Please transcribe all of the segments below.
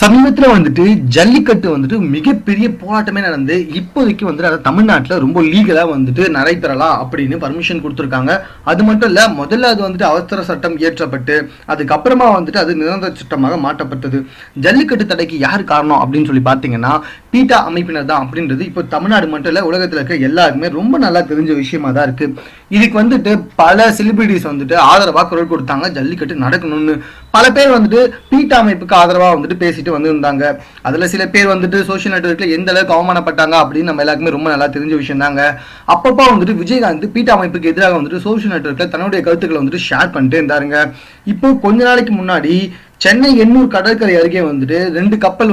சமீபத்துல ஜல்லிக்கட்டு மிகப்பெரிய போராட்டமே நடந்து இப்போதைக்கு அதை தமிழ்நாட்டுல ரொம்ப லீகலா நடைபெறலாம் அப்படின்னு பர்மிஷன் கொடுத்துருக்காங்க. அது மட்டும் இல்ல, முதல்ல அது அவசர சட்டம் இயற்றப்பட்டு அதுக்கப்புறமா அது நிரந்தர சட்டமாக மாற்றப்பட்டது. ஜல்லிக்கட்டு தடைக்கு யார் காரணம் அப்படின்னு சொல்லி பாத்தீங்கன்னா பீட்டா அமைப்பினர் தான் அப்படின்றது இப்போ தமிழ்நாடு மட்டும் இல்ல, உலகத்துல இருக்க எல்லாருக்குமே ரொம்ப நல்லா தெரிஞ்ச விஷயமா தான் இருக்கு. இதுக்கு பல செலிபிரிட்டிஸ் ஆதரவா குரல் கொடுத்தாங்க, ஜல்லிக்கட்டு நடக்கணும்னு. பல பேர் பீட்டா அமைப்புக்கு ஆதரவா பேசிட்டு வந்திருந்தாங்க. அதுல சில பேர் சோசியல் நெட்வொர்க்ல எந்த அளவுக்கு அவமானப்பட்டாங்க அப்படின்னு நம்ம எல்லாருக்குமே ரொம்ப நல்லா தெரிஞ்ச விஷயம் தாங்க. அப்பப்போ விஜயகாந்த் பீட்டா அமைப்புக்கு எதிராக சோசியல் நெட்வொர்க்ல தன்னுடைய கருத்துக்களை ஷேர் பண்ணிட்டு இருந்தாருங்க. இப்போ கொஞ்ச நாளைக்கு முன்னாடி சென்னை எண்ணூர் கடற்கரை அருகே 2 கப்பல்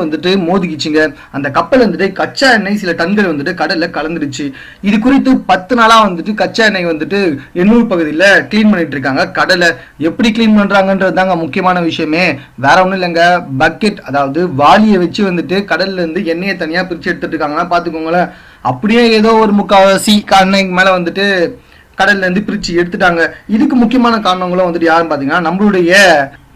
மோதிக்கிச்சுங்க. அந்த கப்பல் கச்சா எண்ணெய் சில டன்கள் கடல்ல கலந்துருச்சு. இது குறித்து 10 நாளா கச்சா எண்ணெய் எண்ணூர் பகுதியில கிளீன் பண்ணிட்டு இருக்காங்க. கடலை எப்படி கிளீன் பண்றாங்கன்றது தாங்க முக்கியமான விஷயமே. வேற ஒண்ணும் இல்லைங்க, பக்கெட் அதாவது வாளியை வச்சு கடல்ல இருந்து எண்ணெயை தனியா பிரிச்சு எடுத்துட்டு இருக்காங்கன்னா பாத்துக்கோங்களேன். அப்படியே ஏதோ ஒரு முக்காவாசி எண்ணெய்க்கு மேல கடல்ல இருந்து பிரிச்சு எடுத்துட்டாங்க. இதுக்கு முக்கியமான காரணங்களும் யாருன்னு பாத்தீங்கன்னா நம்மளுடைய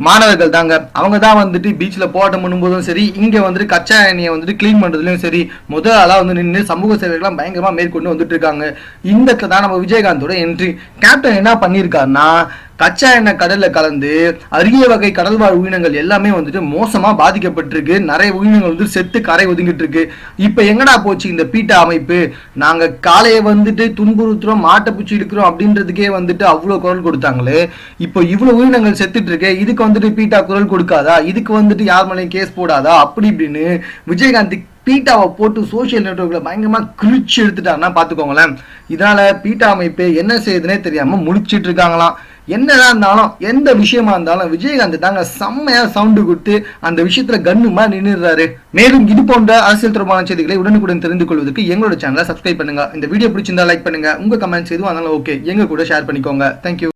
மாணவர்கள் தாங்க. அவங்க தான் பீச்ல போராட்டம் பண்ணும்போதும் சரி, இங்க கச்சா எண்ணெயை கிளீன் பண்றதுலயும் சரி, முதல் ஆளா நின்று சமூக சேவைகள்லாம் பயங்கரமா மேற்கொண்டு இருக்காங்க. இந்த தான் நம்ம விஜயகாந்தோட என்ட்ரி. கேப்டன் என்ன பண்ணிருக்காருன்னா, கச்சா எண்ணெய் கடல்ல கலந்து அரிய வகை கடல்வாழ் உயிரினங்கள் எல்லாமே மோசமா பாதிக்கப்பட்டிருக்கு. நிறைய உயிரினங்கள் செத்து கரை ஒதுங்கிட்டு இருக்கு. இப்ப எங்கடா போச்சு இந்த பீட்டா அமைப்பு? நாங்க காளையை துன்புறுத்துறோம், மாட்டை பூச்சி எடுக்கிறோம் அப்படின்றதுக்கே அவ்வளவு குரல் கொடுத்தாங்களே, இப்போ இவ்வளவு உயிரினங்கள் செத்துட்டு இருக்கு, இதுக்கு பீட்டா குரல் கொடுக்காதா? இதுக்கு யார் மேலேயும் கேஸ் போடாதா? அப்படி இப்படின்னு விஜயகாந்த் பீட்டாவை போட்டு சோசியல் நெட்வொர்க்ல பயங்கரமா கிழிச்சு எடுத்துட்டாங்கன்னா பாத்துக்கோங்களேன். இதனால பீட்டா அமைப்பு என்ன செய்யுதுன்னே தெரியாம முடிச்சிட்டு இருக்காங்களாம். என்னதான் இருந்தாலும் எந்த விஷயமா இருந்தாலும் விஜயகாந்த் தாங்க செம்மையா சவுண்டு கொடுத்து அந்த விஷயத்துல கண்ணுமா நின்றுறாரு. மேலும் இது போன்ற அரசியல் தொடர்பான செய்திகளை உடனுக்குடன் தெரிந்து கொள்வதற்கு எங்களோட சேனலை சப்ஸ்கிரைப் பண்ணுங்க. இந்த வீடியோ பிடிச்சிருந்தா லைக் பண்ணுங்க. உங்க கமெண்ட்ஸ் எதுவும் இருந்தாலும் ஓகே, எங்க கூட ஷேர் பண்ணிக்கோங்க. தேங்க்யூ.